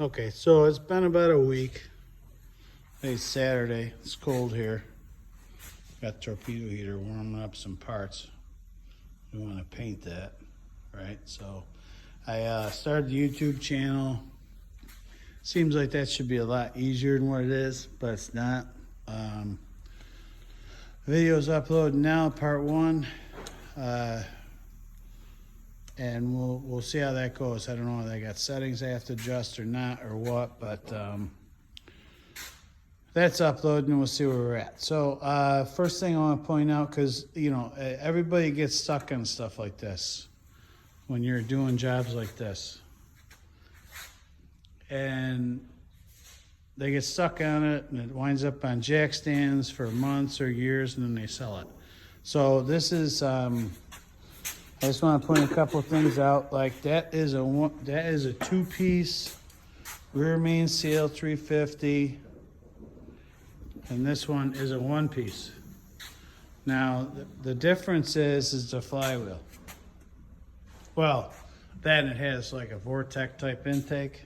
Okay, so it's been about a week. Today's Saturday. It's cold here. Got torpedo heater warming up some parts. We want to paint that, right? So I started the YouTube channel. Seems like that should be a lot easier than what it is, but it's not. Video's uploaded now, part 1. And we'll see how that goes. I don't know if I got settings I have to adjust or not or what, but that's uploaded and we'll see where we're at. So first thing I want to point out, because everybody gets stuck on stuff like this when you're doing jobs like this, and they get stuck on it and it winds up on jack stands for months or years, and then they sell it. So this is I just want to point a couple things out. Like that is a 2-piece rear main seal 350, and this one is a 1-piece. Now the difference is the flywheel. Well, that it has like a Vortex type intake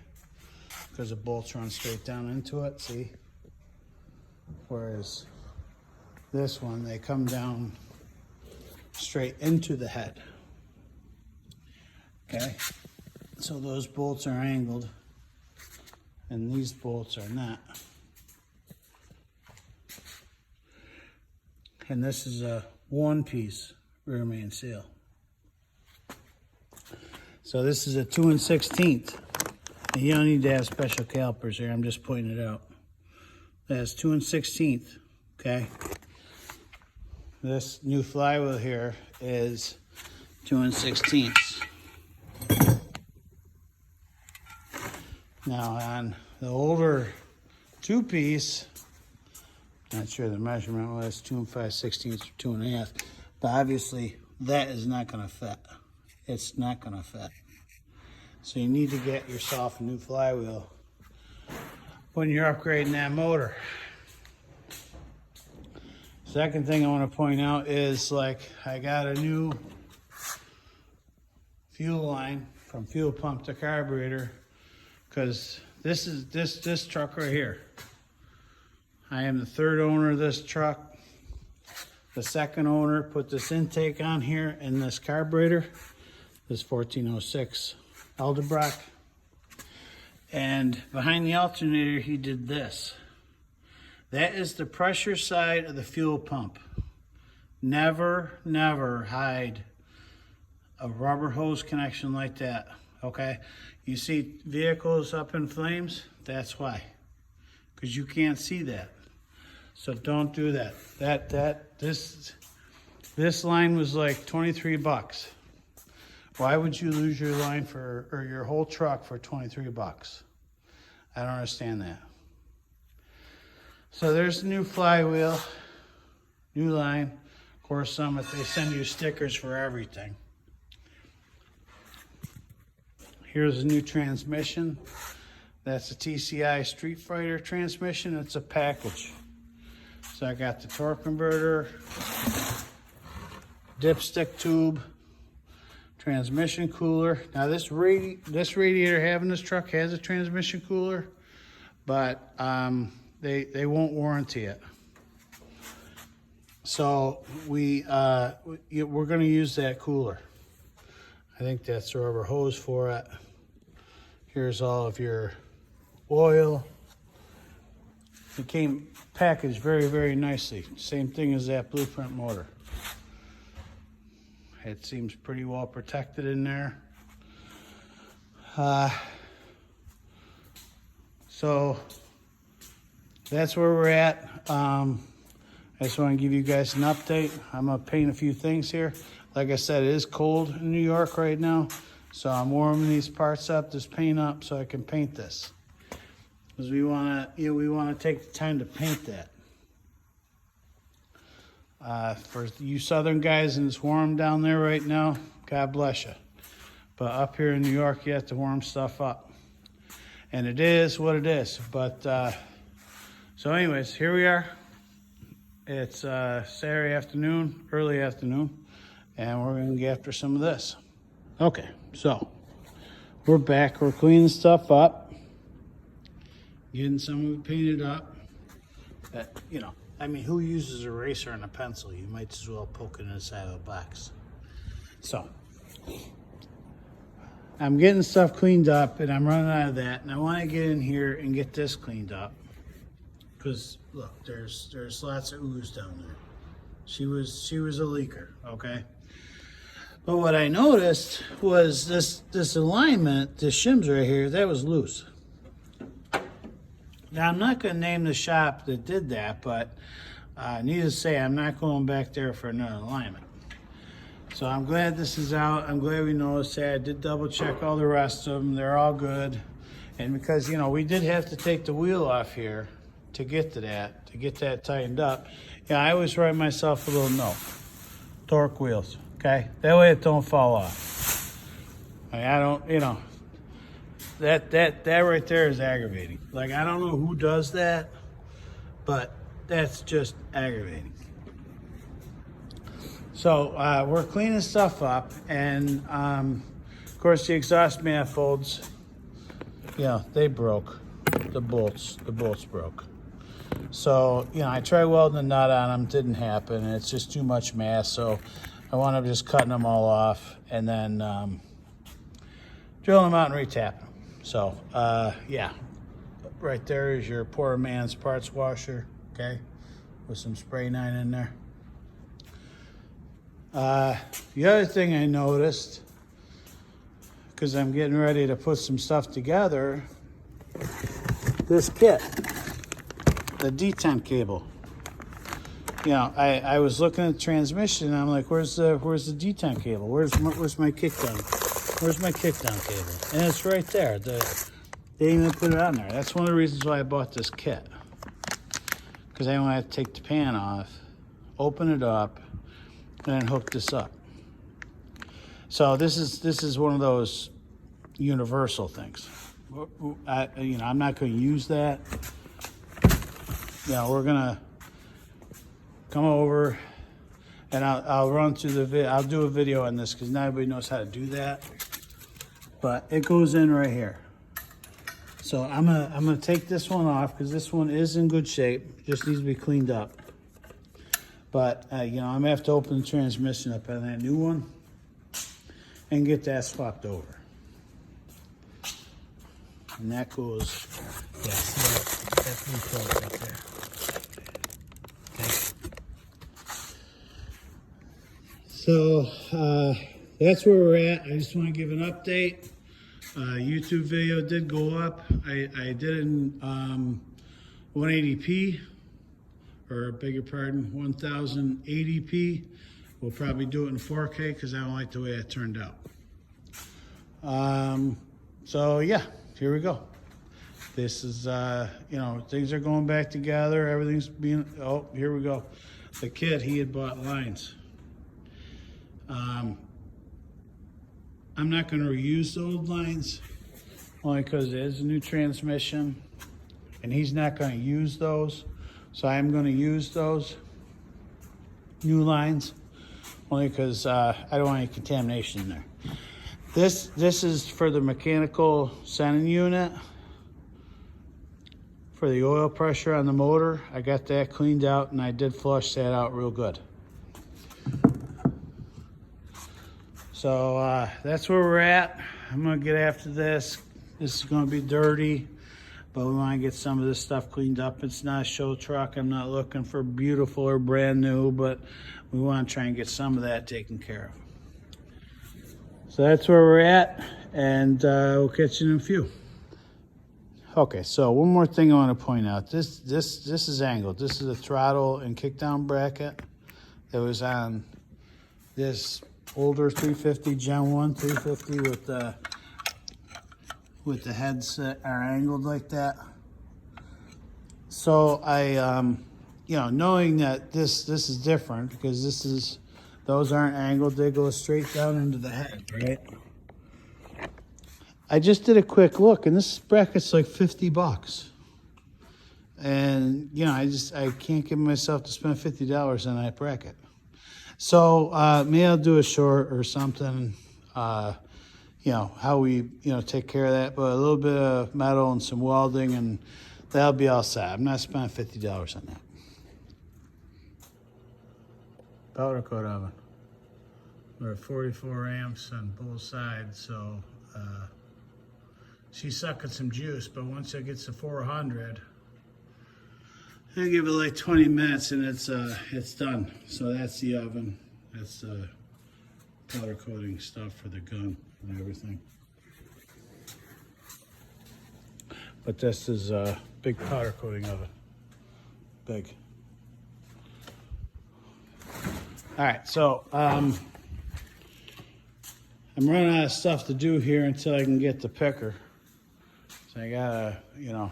because the bolts run straight down into it. See, whereas this one they come down straight into the head. Okay, so those bolts are angled and these bolts are not. And this is a 1-piece rear main seal. So this is a 2 1/16. And you don't need to have special calipers here, I'm just pointing it out. That's 2 1/16, okay? This new flywheel here is 2 1/16. Now on the older 2-piece, not sure the measurement was 2 5/16 or 2 1/2, but obviously that is not going to fit. It's not going to fit. So you need to get yourself a new flywheel when you're upgrading that motor. Second thing I want to point out is, like, I got a new fuel line from fuel pump to carburetor, because this is this truck right here. I am the 3rd owner of this truck. The 2nd owner put this intake on here and this carburetor, this 1406 Eldebrock. And behind the alternator, he did this. That is the pressure side of the fuel pump. Never, never hide a rubber hose connection like that, okay? You see vehicles up in flames, that's why. Because you can't see that. So don't do that. This line was like 23 bucks. Why would you lose your line or your whole truck for 23 bucks? I don't understand that. So there's the new flywheel, new line. Of course, Summit, they send you stickers for everything. Here's a new transmission. That's a TCI Street Fighter transmission. It's a package. So I got the torque converter, dipstick tube, transmission cooler. Now this radiator I have in this truck has a transmission cooler, but they won't warranty it. So we're going to use that cooler. I think that's the rubber hose for it. Here's all of your oil. It came packaged very, very nicely. Same thing as that Blueprint motor. It seems pretty well protected in there. So that's where we're at. I just want to give you guys an update. I'm going to paint a few things here. Like I said, it is cold in New York right now, so I'm warming these parts up, this paint up, so I can paint this. Because we want to take the time to paint that. For you southern guys, and it's warm down there right now, God bless you. But up here in New York, you have to warm stuff up. And it is what it is. But so anyways, here we are. It's Saturday afternoon, early afternoon, and we're going to get after some of this. Okay, so we're back. We're cleaning stuff up. getting some of it painted up. But, you know, I mean, who uses a eraser and a pencil? You might as well poke it inside of a box. So, I'm getting stuff cleaned up, and I'm running out of that. And I want to get in here and get this cleaned up. Because, look, there's lots of ooze down there. She was a leaker, okay? But what I noticed was this alignment, this shims right here, that was loose. Now, I'm not going to name the shop that did that, but needless to say, I'm not going back there for another alignment. So I'm glad this is out. I'm glad we noticed that. I did double check all the rest of them. They're all good. And because, you know, we did have to take the wheel off here to get to that tightened up. Yeah, I always write myself a little note. Torque wheels, okay? That way it don't fall off. I don't, you know, that right there is aggravating. Like, I don't know who does that, but that's just aggravating. So we're cleaning stuff up, and of course the exhaust manifolds, you know, they broke. The bolts broke. So, you know, I tried welding a nut on them, didn't happen, and it's just too much mass. So I wound up just cutting them all off and then drilling them out and retapping them. So, yeah, right there is your poor man's parts washer, okay, with some spray 9 in there. The other thing I noticed, because I'm getting ready to put some stuff together, this kit, the D10 cable. You know, I was looking at the transmission and I'm like, where's the D10 cable? Where's my kickdown? Where's my kickdown cable? And it's right there. They didn't even put it on there. That's one of the reasons why I bought this kit. Because I don't have to take the pan off, open it up, and then hook this up. So this is one of those universal things. You know, I'm not going to use that. You know, we're gonna come over and I'll run through the video. I'll do a video on this because not everybody knows how to do that. But it goes in right here. So I'm gonna take this one off because this one is in good shape. Just needs to be cleaned up. But you know, I'm gonna have to open the transmission up on that new one and get that swapped over. And that goes, yeah, that's blue plug right there. So that's where we're at. I just want to give an update. YouTube video did go up. I did it in 180p, or beg your pardon, 1080p. We'll probably do it in 4K because I don't like the way it turned out. So yeah, here we go. This is, you know, things are going back together. Everything's being, oh, here we go. The kid, he had bought lines. I'm not going to reuse the old lines only because it is a new transmission and he's not going to use those. So I'm going to use those new lines only because I don't want any contamination in there. This is for the mechanical sending unit for the oil pressure on the motor. I got that cleaned out and I did flush that out real good. So that's where we're at. I'm gonna get after this. This is gonna be dirty, but we wanna get some of this stuff cleaned up. It's not a show truck. I'm not looking for beautiful or brand new, but we wanna try and get some of that taken care of. So that's where we're at, and we'll catch you in a few. Okay, so one more thing I wanna point out. This is angled. This is a throttle and kickdown bracket that was on this older 350 Gen 1 350 with the heads that are angled like that. So I you know, knowing that this is different because those aren't angled, they go straight down into the head, right? I just did a quick look and this bracket's like $50. And you know, I can't give myself to spend $50 on that bracket. So maybe I'll do a short or something, you know, how we, you know, take care of that. But a little bit of metal and some welding, and That'll be all set. I'm not spending $50 on that. Powder coat oven. We're at 44 amps on both sides, so she's sucking some juice, but once it gets to 400, I give it like 20 minutes and it's done. So that's the oven. That's the powder coating stuff for the gun and everything. But this is a big powder coating oven. Big. All right, so I'm running out of stuff to do here until I can get the picker. So I gotta, you know,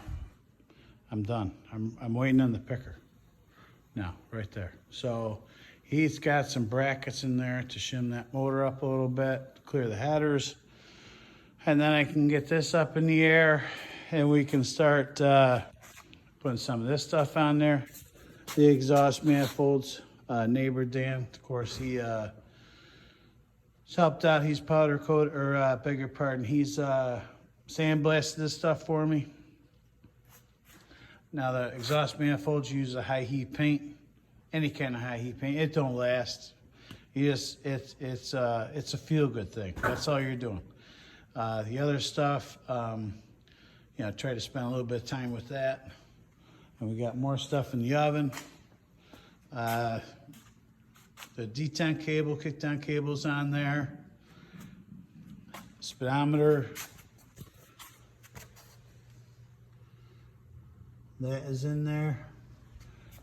I'm done. I'm waiting on the picker now, right there. So he's got some brackets in there to shim that motor up a little bit, clear the headers, and then I can get this up in the air, and we can start putting some of this stuff on there. The exhaust manifolds. Neighbor Dan, of course, he's helped out. He's powder coat, or bigger pardon, he's sandblasted this stuff for me. Now the exhaust manifolds use a high heat paint, any kind of high heat paint. It don't last. You just it's a feel good thing. That's all you're doing. The other stuff, you know, try to spend a little bit of time with that. And we got more stuff in the oven. The D10 cable, kickdown cable's on there. Speedometer. That is in there.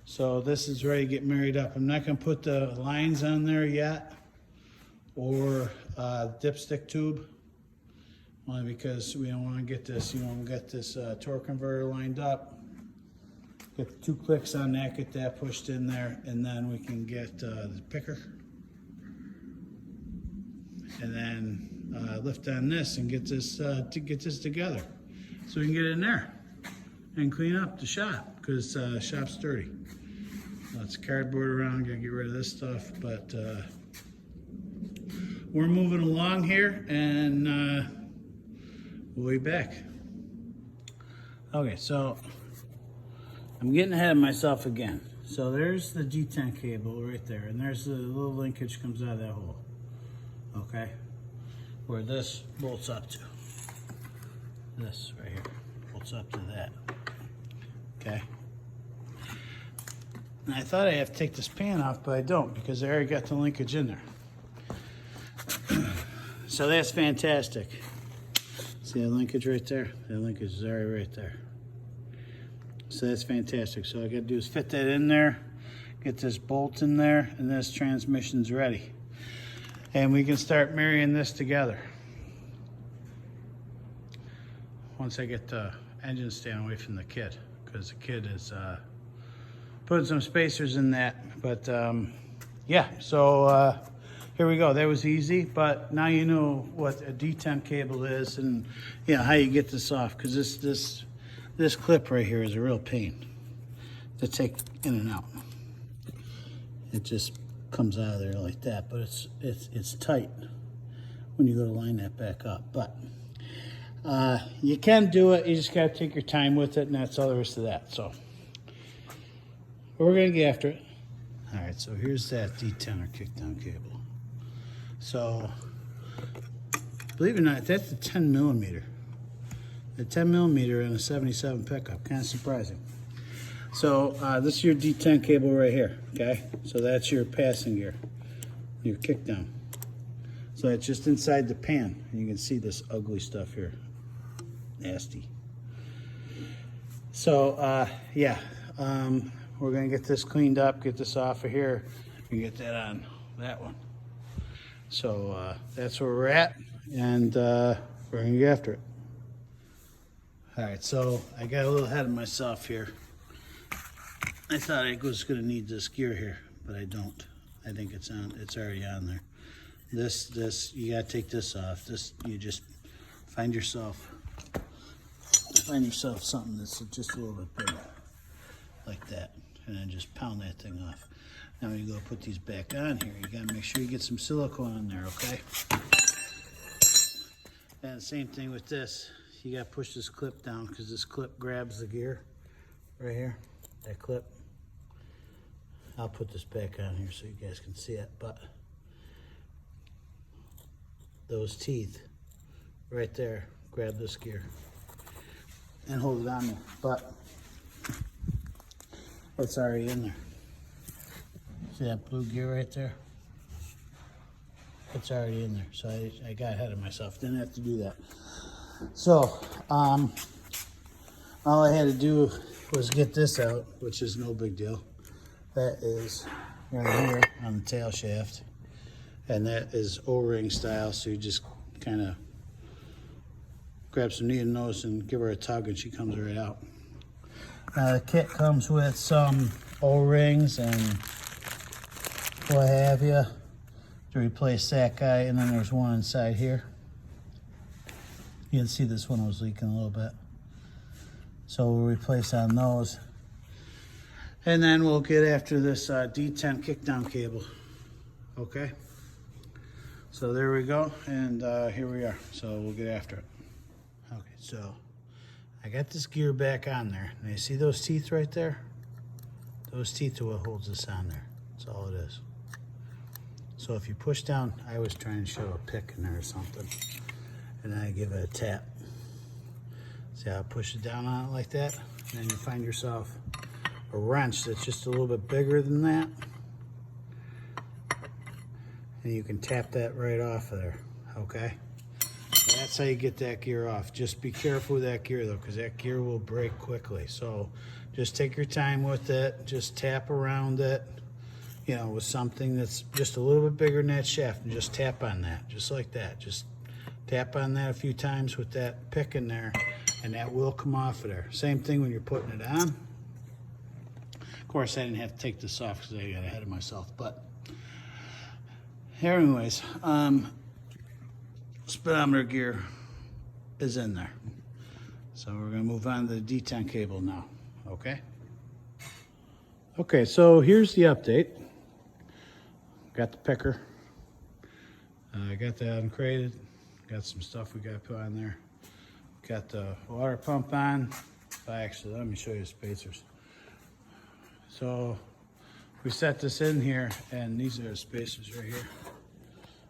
So this is ready to get married up. I'm not going to put the lines on there yet, or dipstick tube, only because we don't want to get this, you know, we got this torque converter lined up. Get 2 clicks on that, get that pushed in there, and then we can get the picker. And then lift on this and get this together, so we can get it in there and clean up the shop, because shop's dirty. Lots of cardboard around. Gotta get rid of this stuff, but we're moving along here, and we'll be back. Okay, so I'm getting ahead of myself again. So there's the D10 cable right there, and there's the little linkage comes out of that hole. Okay, where this bolts up to. This right here bolts up to that. Okay. And I thought I have to take this pan off, but I don't, because I already got the linkage in there. So that's fantastic. See that linkage right there? That linkage is already right there. So that's fantastic. So all I gotta do is fit that in there, get this bolt in there, and this transmission's ready. And we can start marrying this together. Once I get the engine stand away from the kid, because the kid is putting some spacers in that. But yeah, so here we go. That was easy, but now you know what a D10 cable is, and you know how you get this off, because this clip right here is a real pain to take in and out. It just comes out of there like that, but it's tight when you go to line that back up. But you can do it. You just got to take your time with it, and that's all there is to that. So we're gonna get after it. All right. So here's that D10 or kickdown cable. So believe it or not, that's a 10 millimeter. A 10 millimeter in a 77 pickup, kind of surprising. So this is your D10 cable right here, okay? So that's your passing gear, your kickdown. So it's just inside the pan, and you can see this ugly stuff here, nasty. So yeah, we're gonna get this cleaned up, get this off of here, and get that on that one. So that's where we're at, and we're gonna get after it. All right, so I got a little ahead of myself here. I thought I was gonna need this gear here, but I don't. I think it's already on there. This, you gotta take this off. This, you just find yourself something that's just a little bit bigger, like that, and then just pound that thing off. Now when you go put these back on here, you gotta make sure you get some silicone on there, okay? And the same thing with this. You gotta push this clip down, because this clip grabs the gear, right here, that clip. I'll put this back on here so you guys can see it, but those teeth right there, grab this gear and hold it on there, but it's already in there. See that blue gear right there? It's already in there, so I got ahead of myself. Didn't have to do that. So, all I had to do was get this out, which is no big deal. That is right here on the tail shaft, and that is O-ring style, so you just kind of grab some needle nose and give her a tug and she comes right out. The kit comes with some O-rings and what have you to replace that guy, and then there's one inside here. You can see this one was leaking a little bit, so we'll replace on those, and then we'll get after this D10 kickdown cable. Okay, so there we go, and here we are. So we'll get after it. Okay, so I got this gear back on there. Now you see those teeth right there? Those teeth are what holds this on there. That's all it is. So if you push down, I was trying to show a pick in there or something, and then I give it a tap. See how I push it down on it like that? And then you find yourself a wrench that's just a little bit bigger than that. And you can tap that right off of there, okay? That's how you get that gear off. Just be careful with that gear though, because that gear will break quickly. So just take your time with it. Just tap around it, you know, with something that's just a little bit bigger than that shaft, and just tap on that, just like that. Just tap on that a few times with that pick in there, and that will come off of there. Same thing when you're putting it on. Of course, I didn't have to take this off because I got ahead of myself, but anyways, speedometer gear is in there. So we're gonna move on to the D10 cable now, okay? Okay, so here's the update. Got the picker. I got that uncrated. Got some stuff we got to put on there. Got the water pump on. Actually, let me show you the spacers. So we set this in here, and these are the spacers right here.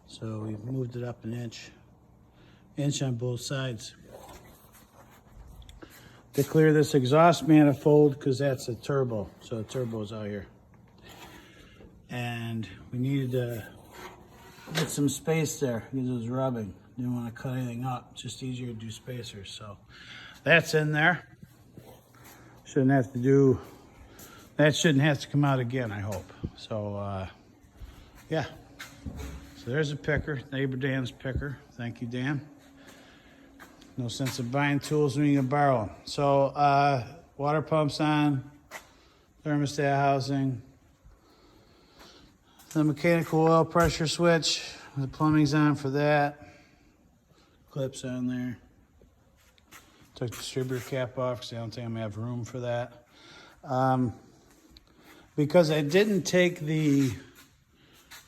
So we moved it up an inch on both sides. To clear this exhaust manifold, because that's a turbo. So the turbo's out here. And we needed to get some space there because it was rubbing. Didn't want to cut anything up. Just easier to do spacers. So that's in there. Shouldn't have to do, that shouldn't have to come out again, I hope. So yeah. So there's a picker, neighbor Dan's picker. Thank you, Dan. No sense of buying tools when you can borrow them. So water pumps on, thermostat housing, the mechanical oil pressure switch, the plumbing's on for that. Clips on there. Took the distributor cap off because I don't think I'm gonna have room for that. Because I didn't take the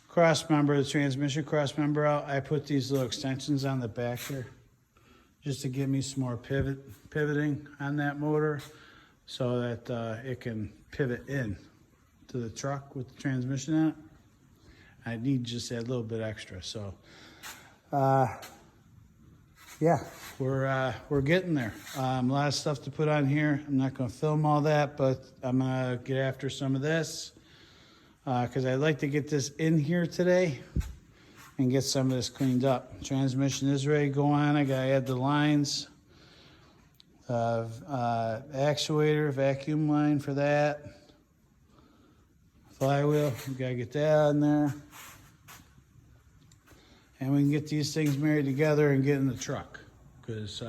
cross member, the transmission cross member out, I put these little extensions on the back here just to give me some more pivoting on that motor so that it can pivot in to the truck with the transmission on it. I need just that little bit extra. So yeah, we're getting there. A lot of stuff to put on here. I'm not going to film all that, but I'm going to get after some of this because I'd like to get this in here today and get some of this cleaned up. Transmission is ready to go on. I got to add the lines. Actuator, vacuum line for that. Flywheel, we got to get that on there. And we can get these things married together and get in the truck because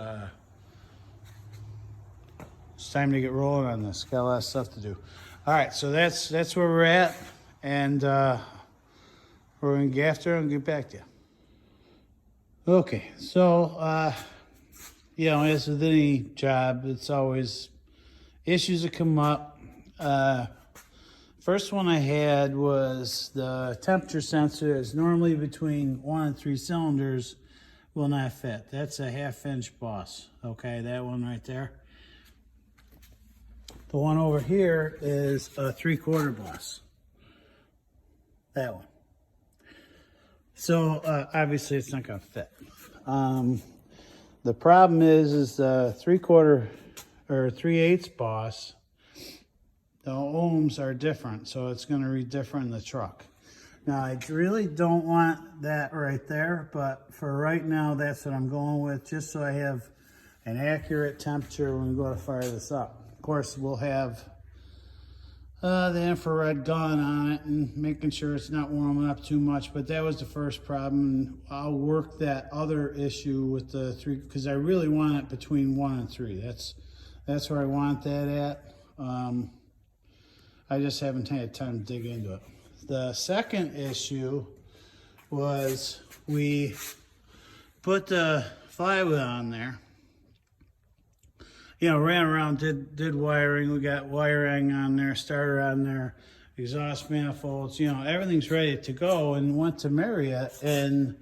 it's time to get rolling on this. Got a lot of stuff to do. All right, so that's where we're at, and we're going to get after it and get back to you. Okay, so you know, as with any job, it's always issues that come up. First one I had was the temperature sensor is normally between 1 and 3 cylinders will not fit. That's a 1/2 inch boss. Okay, that one right there. The one over here is a 3/4 boss. That one. So obviously it's not gonna fit. The problem is the 3/4 or 3/8 boss, the ohms are different, so it's gonna read different in the truck. Now I really don't want that right there, but for right now that's what I'm going with, just so I have an accurate temperature when we go to fire this up. Of course, we'll have the infrared gun on it and making sure it's not warming up too much, but that was the first problem. And I'll work that other issue with the 3, because I really want it between 1 and 3. That's where I want that at. I just haven't had time to dig into it. The second issue was we put the flywheel on there. You know, ran around, did wiring. We got wiring on there, starter on there, exhaust manifolds. You know, everything's ready to go. And went to marry it, and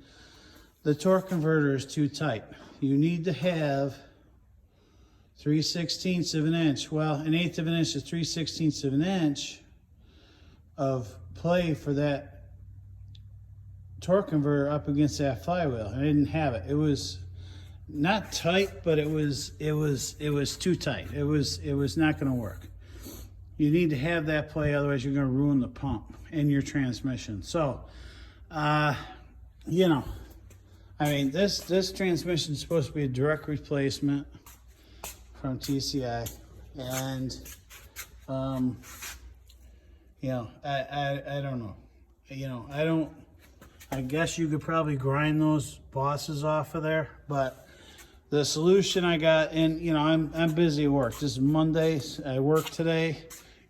the torque converter is too tight. You need to have 3/16 of an inch. Well, 1/8 of an inch is 3/16 of an inch of play for that torque converter up against that flywheel. I didn't have it. It was not tight, but it was too tight. It was not going to work. You need to have that play, otherwise you're going to ruin the pump and your transmission. So, you know, I mean, this transmission is supposed to be a direct replacement from TCI, and you know, I don't know. You know, I guess you could probably grind those bosses off of there, but the solution I got, and you know, I'm busy at work. This is Monday. I worked today.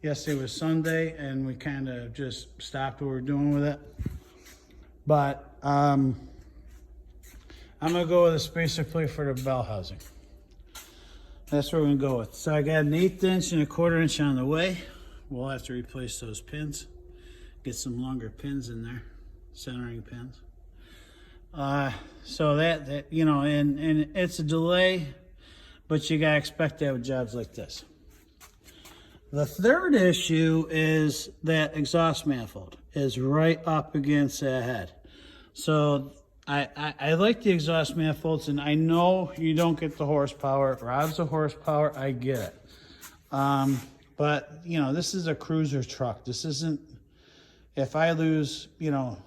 Yesterday was Sunday, and we kind of just stopped what we're doing with it. But I'm gonna go with a spacer plate for the bell housing. That's what we're gonna go with. So I got an 1/8 inch and a 1/4 inch on the way. We'll have to replace those pins. Get some longer pins in there, centering pins. So that you know, and it's a delay, but you gotta expect that with jobs like this. The third issue is that exhaust manifold is right up against the head. So I like the exhaust manifolds, and I know you don't get the horsepower. It robs the horsepower, I get it. But you know, this is a cruiser truck. This isn't, if I lose, you know,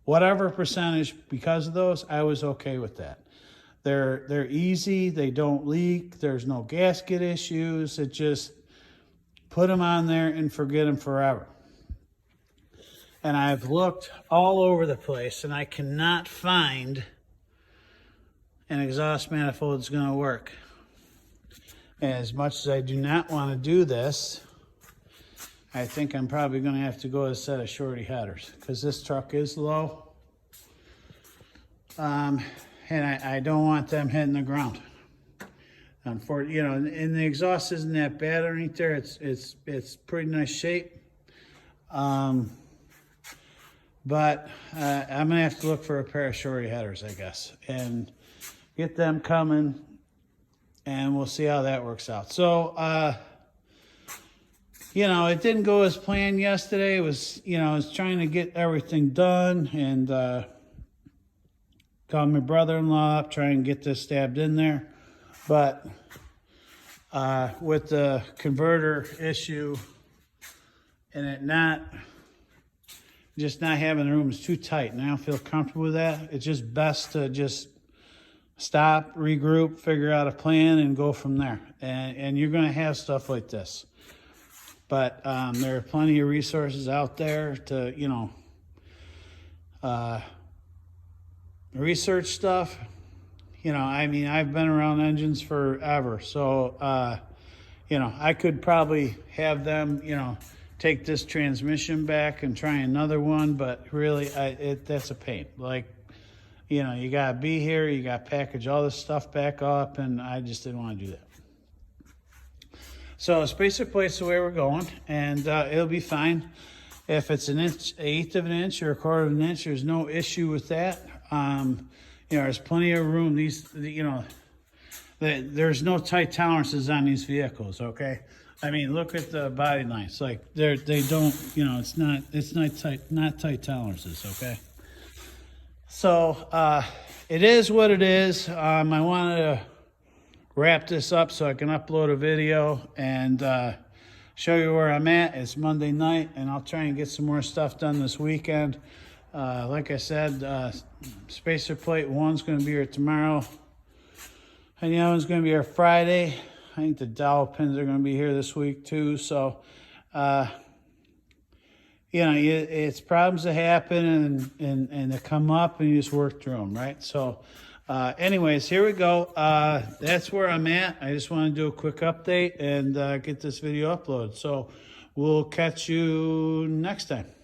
whatever percentage because of those, I was okay with that. They're easy, they don't leak, there's no gasket issues. It just put them on there and forget them forever. And I've looked all over the place, and I cannot find an exhaust manifold that's going to work. And as much as I do not want to do this, I think I'm probably going to have to go with a set of shorty headers, because this truck is low. And I don't want them hitting the ground. Unfortunately, you know, and the exhaust isn't that bad underneath there. It's pretty nice shape. But I'm gonna have to look for a pair of shorty headers, I guess, and get them coming, and we'll see how that works out. So, you know, it didn't go as planned yesterday. It was, you know, I was trying to get everything done, and called my brother-in-law up, trying to get this stabbed in there. But with the converter issue and it not having the room, is too tight, and I don't feel comfortable with that. It's just best to just stop, regroup, figure out a plan, and go from there. And you're going to have stuff like this. But there are plenty of resources out there to, you know, research stuff. You know, I mean, I've been around engines forever. So, you know, I could probably have them, you know, take this transmission back and try another one. But really, that's a pain. Like, you know, you got to be here. You got to package all this stuff back up. And I just didn't want to do that. So spacer plate's the way we're going, and it'll be fine. If it's an inch, 1/8 of an inch or 1/4 of an inch, there's no issue with that. You know, there's plenty of room. These, you know, there's no tight tolerances on these vehicles, okay? I mean, look at the body lines. Like they don't, you know, it's not tight tolerances. Okay. So it is what it is. I wanted to wrap this up so I can upload a video and show you where I'm at. It's Monday night, and I'll try and get some more stuff done this weekend. Like I said, spacer plate 1's going to be here tomorrow, and the other one's going to be here Friday. I think the dowel pins are going to be here this week too. So, you know, it's problems that happen and they come up, and you just work through them, right? So, anyways, here we go. That's where I'm at. I just want to do a quick update and get this video uploaded. So we'll catch you next time.